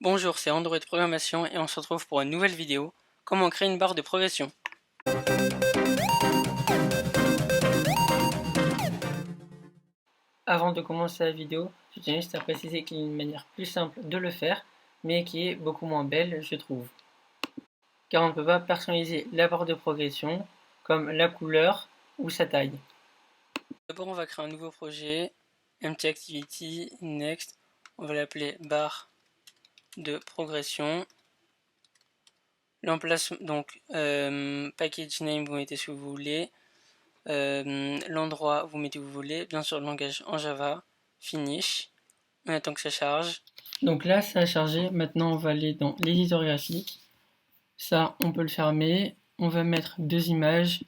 Bonjour, c'est Android Programmation et on se retrouve pour une nouvelle vidéo. Comment créer une barre de progression. Avant de commencer la vidéo, je tiens juste à préciser qu'il y a une manière plus simple de le faire, mais qui est beaucoup moins belle, je trouve. Car on ne peut pas personnaliser la barre de progression, comme la couleur ou sa taille. D'abord, on va créer un nouveau projet, Empty Activity, Next. On va l'appeler barre de progression. L'emplacement, donc package name, vous mettez ce que vous voulez. L'endroit, vous mettez où vous voulez. Bien sûr, le langage en Java. Finish. On attend que ça charge. Donc là, ça a chargé. Maintenant, on va aller dans l'éditeur graphique. Ça, on peut le fermer. On va mettre deux images.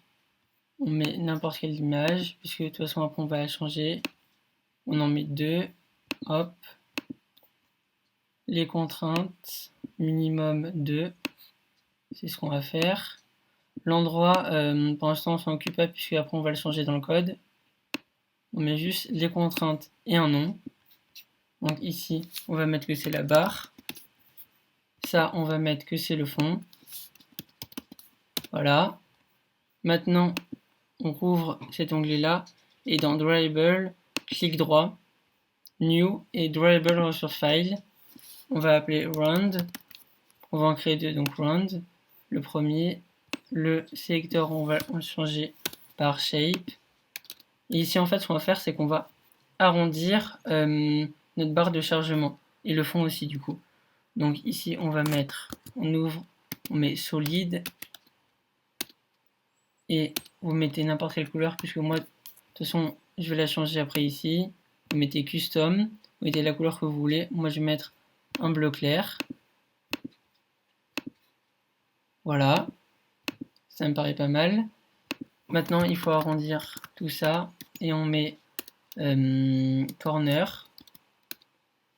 On met n'importe quelle image, puisque de toute façon, après, on va la changer. On en met deux. Hop. Les contraintes, minimum 2. C'est ce qu'on va faire. L'endroit, pour l'instant, on s'en occupe pas, puisque après, on va le changer dans le code. On met juste les contraintes et un nom. Donc ici, on va mettre que c'est la barre. Ça, on va mettre que c'est le fond. Voilà. Maintenant, on rouvre cet onglet-là. Et dans Drawable, clic droit, New et Drawable Resource File. On va appeler Round. On va en créer deux, donc Round. Le premier. Le sélecteur, on va le changer par Shape. Et ici, en fait, ce qu'on va faire, c'est qu'on va arrondir notre barre de chargement. Et le fond aussi, du coup. Donc ici, on va mettre, on ouvre, on met solide. Et vous mettez n'importe quelle couleur, puisque moi, de toute façon, je vais la changer après ici. Vous mettez custom, vous mettez la couleur que vous voulez. Moi, je vais mettre un bleu clair. Voilà. Ça me paraît pas mal. Maintenant, il faut arrondir tout ça. Et on met corner.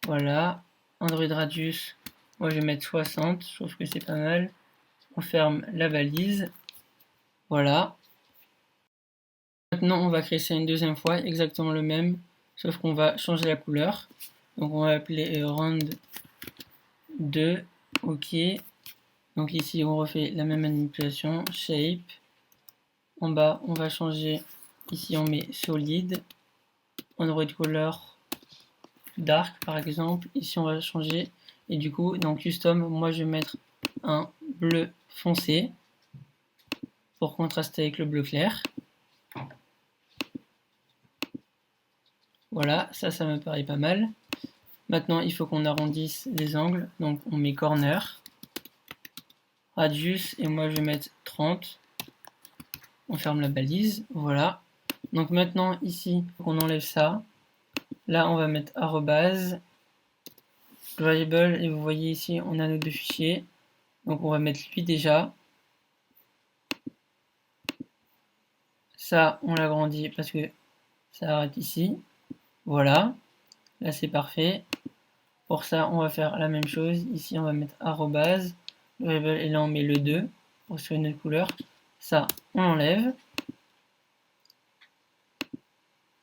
Voilà. Android Radius. Moi, je vais mettre 60. Je trouve que c'est pas mal. On ferme la balise. Voilà. Maintenant, on va créer ça une deuxième fois, exactement le même, sauf qu'on va changer la couleur. Donc, on va appeler round 2. OK. Donc, ici, on refait la même manipulation. Shape. En bas, on va changer. Ici, on met solide. Android color dark, par exemple. Ici, on va changer. Et du coup, dans custom, moi, je vais mettre un bleu foncé pour contraster avec le bleu clair. Voilà, ça me paraît pas mal. Maintenant, il faut qu'on arrondisse les angles. Donc, on met corner, radius, et moi, je vais mettre 30. On ferme la balise, voilà. Donc maintenant, ici, on enlève ça. Là, on va mettre arrobase, variable, et vous voyez ici, on a nos deux fichiers. Donc, on va mettre lui déjà. Ça, on l'agrandit parce que ça arrête ici. Voilà. Là, c'est parfait. Pour ça, on va faire la même chose. Ici, on va mettre arrobase, et là, on met le 2 pour sur une autre couleur. Ça, on enlève.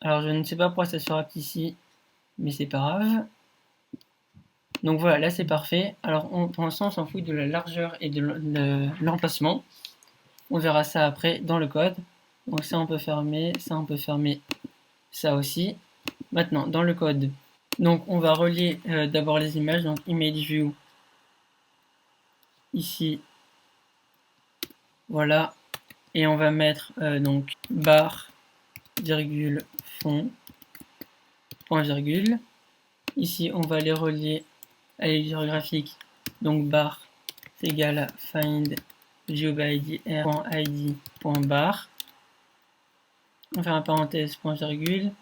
Alors, je ne sais pas pourquoi ça se rate ici, mais c'est pas grave. Donc voilà, là, c'est parfait. Alors, pour l'instant, on s'en fout de la largeur et de l'emplacement. On verra ça après dans le code. Donc ça, on peut fermer. Ça, on peut fermer. Ça aussi. Maintenant, dans le code, donc on va relier d'abord les images. Donc, image view. Ici. Voilà. Et on va mettre donc barre, virgule, fond, point virgule. Ici, on va les relier à l'éditeur graphique. Donc barre, c'est égal à find viewById.id.bar. On fait un parenthèse, point virgule.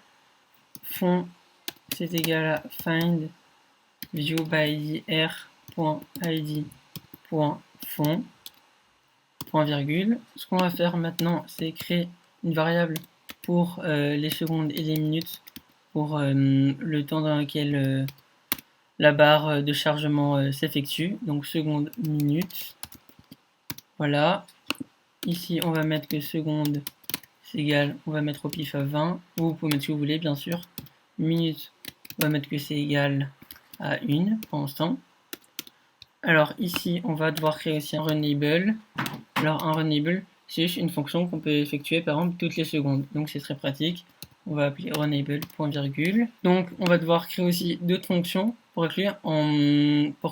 Fond, c'est égal à find viewById.id.fond. Point virgule. Ce qu'on va faire maintenant, c'est créer une variable pour les secondes et les minutes, pour le temps dans lequel la barre de chargement s'effectue. Donc seconde, minute. Voilà. Ici, on va mettre que seconde, c'est égal, on va mettre au pif à 20. Vous pouvez mettre ce que vous voulez, bien sûr. Minute, on va mettre que c'est égal à 1 pour l'instant. Alors ici, on va devoir créer aussi un runable. Alors un runable, c'est juste une fonction qu'on peut effectuer par exemple toutes les secondes. Donc c'est très pratique. On va appeler runable, point virgule. Donc on va devoir créer aussi d'autres fonctions pour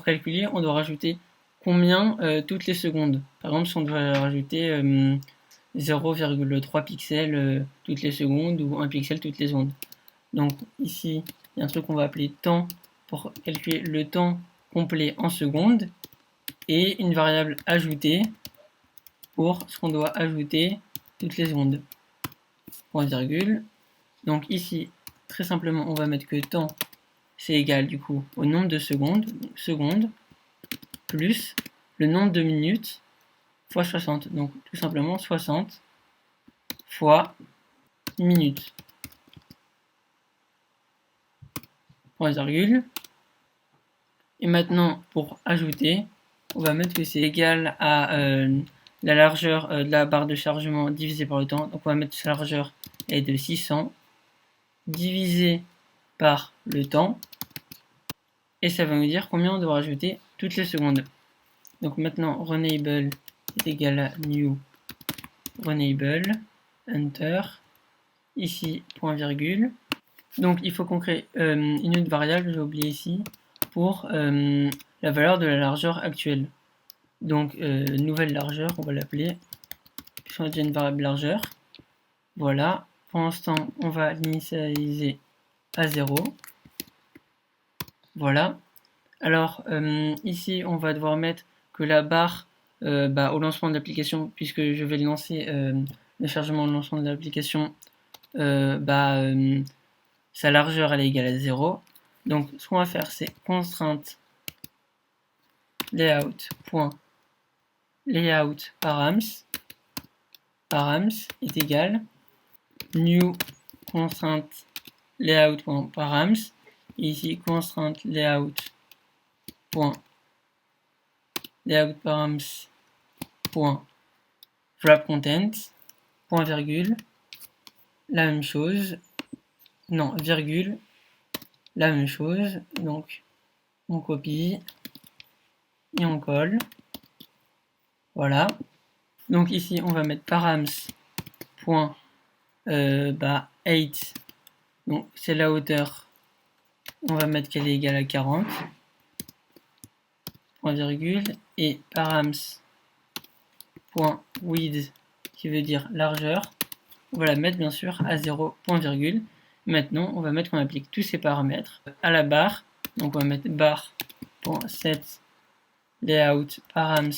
calculer, on doit rajouter combien toutes les secondes. Par exemple, si on doit rajouter 0,3 pixels toutes les secondes ou 1 pixel toutes les secondes. Donc ici, il y a un truc qu'on va appeler temps pour calculer le temps complet en secondes et une variable ajoutée pour ce qu'on doit ajouter toutes les secondes. Point virgule. Donc ici, très simplement, on va mettre que temps c'est égal du coup au nombre de secondes, plus le nombre de minutes fois 60. Donc tout simplement 60 fois minutes. Point virgule. Et maintenant, pour ajouter, on va mettre que c'est égal à la largeur de la barre de chargement divisé par le temps. Donc on va mettre sa largeur est de 600 divisé par le temps. Et ça va nous dire combien on doit rajouter toutes les secondes. Donc maintenant, runable est égal à new runable, enter, ici point virgule. Donc il faut qu'on crée une autre variable, j'ai oublié ici, pour la valeur de la largeur actuelle. Donc nouvelle largeur, on va l'appeler, puisqu'on a déjà une variable largeur. Voilà, pour l'instant on va l'initialiser à 0. Voilà. Alors ici on va devoir mettre que la barre au lancement de l'application, puisque je vais lancer le chargement au lancement de l'application, sa largeur elle est égale à 0. Donc ce qu'on va faire c'est constrainte layout params est égal new constrainte layout.params et ici constrainte layout.params.wrapContent point virgule la même chose, non virgule la même chose, donc on copie et on colle. Voilà. Donc ici on va mettre params.height, donc c'est la hauteur, on va mettre qu'elle est égale à 40, point virgule, et params.width qui veut dire largeur, on va la mettre bien sûr à 0, point virgule. Maintenant on va mettre qu'on applique tous ces paramètres à la barre, donc on va mettre bar.set layout params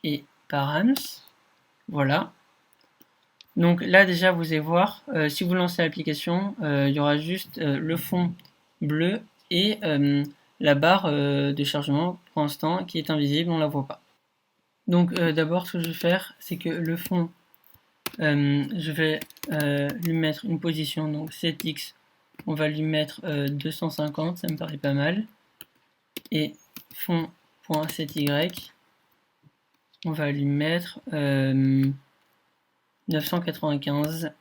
et params. Voilà. Donc là déjà vous allez voir, si vous lancez l'application, il y aura juste le fond bleu et la barre de chargement pour l'instant qui est invisible, on ne la voit pas. Donc d'abord ce que je vais faire, c'est que le fond, je vais lui mettre une position, donc setx, on va lui mettre 250, ça me paraît pas mal. Et fond.sety, on va lui mettre 995,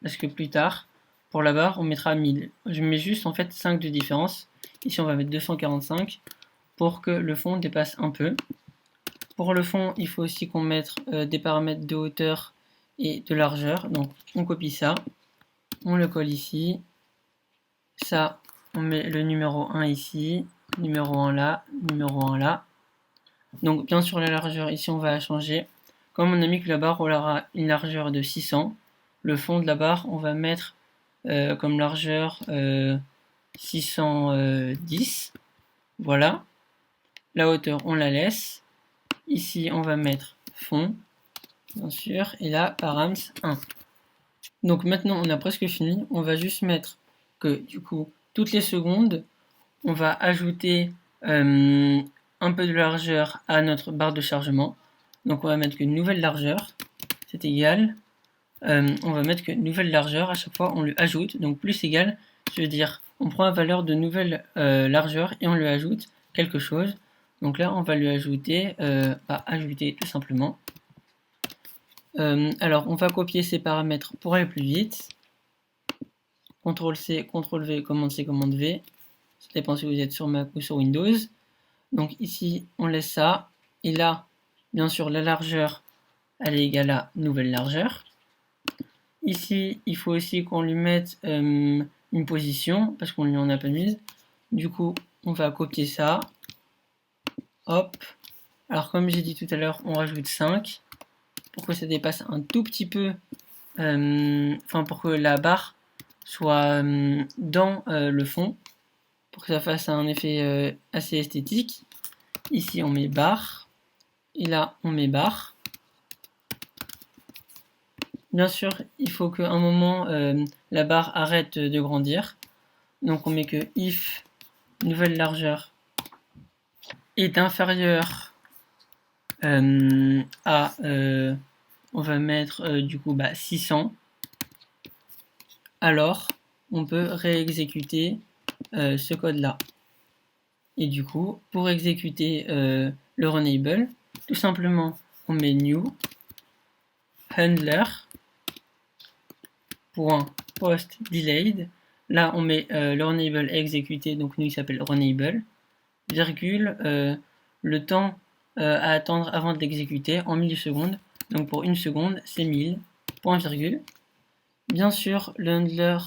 parce que plus tard, pour la barre, on mettra 1000. Je mets juste en fait 5 de différence. Ici, on va mettre 245 pour que le fond dépasse un peu. Pour le fond, il faut aussi qu'on mette des paramètres de hauteur et de largeur. Donc, on copie ça, on le colle ici. Ça, on met le numéro 1 ici, numéro 1 là, numéro 1 là. Donc, bien sûr, la largeur, ici, on va la changer. Comme on a mis que la barre aura une largeur de 600, le fond de la barre, on va mettre comme largeur 610. Voilà. La hauteur, on la laisse. Ici, on va mettre fond, bien sûr. Et là, params 1. Donc maintenant, on a presque fini. On va juste mettre que, du coup, toutes les secondes, on va ajouter un peu de largeur à notre barre de chargement. Donc on va mettre qu'une nouvelle largeur, c'est égal. On va mettre qu'une nouvelle largeur, à chaque fois on lui ajoute, donc plus égal, je veux dire, on prend la valeur de nouvelle largeur et on lui ajoute quelque chose. Donc là on va lui ajouter, ajouter tout simplement. Alors on va copier ces paramètres pour aller plus vite. CTRL C, CTRL V, commande C, commande V. Ça dépend si vous êtes sur Mac ou sur Windows. Donc ici, on laisse ça. Et là, bien sûr, la largeur, elle est égale à nouvelle largeur. Ici, il faut aussi qu'on lui mette une position, parce qu'on lui en a pas mise. Du coup, on va copier ça. Hop. Alors, comme j'ai dit tout à l'heure, on rajoute 5 pour que ça dépasse un tout petit peu, enfin pour que la barre soit dans le fond, pour que ça fasse un effet assez esthétique. Ici, on met barre, et là, on met barre. Bien sûr, il faut qu'à un moment, la barre arrête de grandir. Donc, on met que if nouvelle largeur est inférieure à, on va mettre du coup 600. Alors, on peut réexécuter ce code-là. Et du coup, pour exécuter le runable, tout simplement, on met new handler post delayed. Là, on met le runable exécuté, donc nous il s'appelle runable, virgule, le temps à attendre avant de l'exécuter en millisecondes. Donc pour une seconde, c'est 1000, point virgule. Bien sûr, le handler,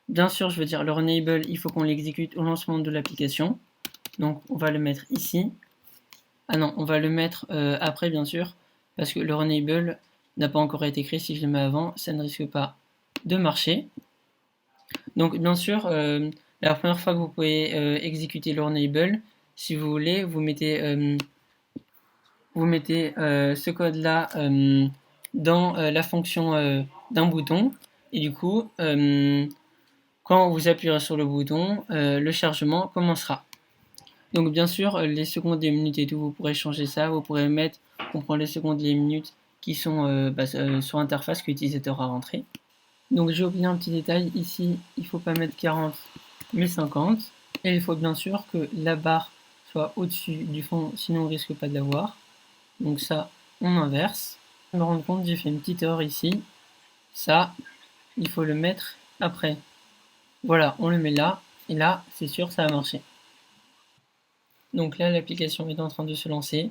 bien sûr, je veux dire le runable, il faut qu'on l'exécute au lancement de l'application. Donc on va le mettre ici. Ah non, on va le mettre après bien sûr, parce que le runable n'a pas encore été créé. Si je le mets avant, ça ne risque pas de marcher. Donc bien sûr, la première fois que vous pouvez exécuter le runable, si vous voulez, vous mettez ce code-là dans la fonction d'un bouton. Et du coup, quand vous appuierez sur le bouton, le chargement commencera. Donc bien sûr, les secondes, les minutes et tout, vous pourrez changer ça. Vous pourrez mettre, on prend les secondes et les minutes qui sont sur l'interface que l'utilisateur a rentré. Donc j'ai oublié un petit détail. Ici, il ne faut pas mettre 40, mais 50. Et il faut bien sûr que la barre soit au-dessus du fond, sinon on risque pas de l'avoir. Donc ça, on inverse. Je me rends compte, j'ai fait une petite erreur ici. Ça, il faut le mettre après. Voilà, on le met là. Et là, c'est sûr, ça a marché. Donc là, l'application est en train de se lancer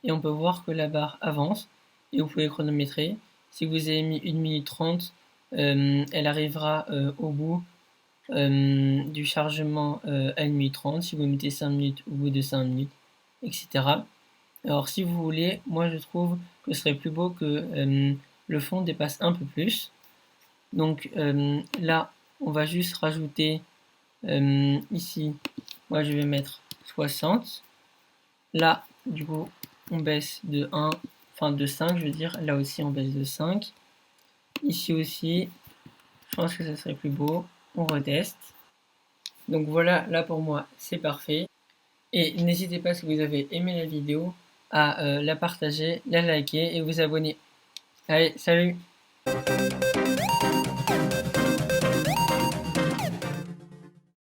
et on peut voir que la barre avance et vous pouvez chronométrer. Si vous avez mis 1 minute 30, elle arrivera au bout du chargement à 1 minute 30. Si vous mettez 5 minutes, au bout de 5 minutes, etc. Alors si vous voulez, moi je trouve que ce serait plus beau que le fond dépasse un peu plus. Donc là, on va juste rajouter ici, moi je vais mettre 60. Là, du coup, on baisse de 1, enfin de 5, je veux dire. Là aussi, on baisse de 5. Ici aussi, je pense que ça serait plus beau. On reteste. Donc voilà, là pour moi, c'est parfait. Et n'hésitez pas, si vous avez aimé la vidéo, à la partager, la liker et vous abonner. Allez, salut!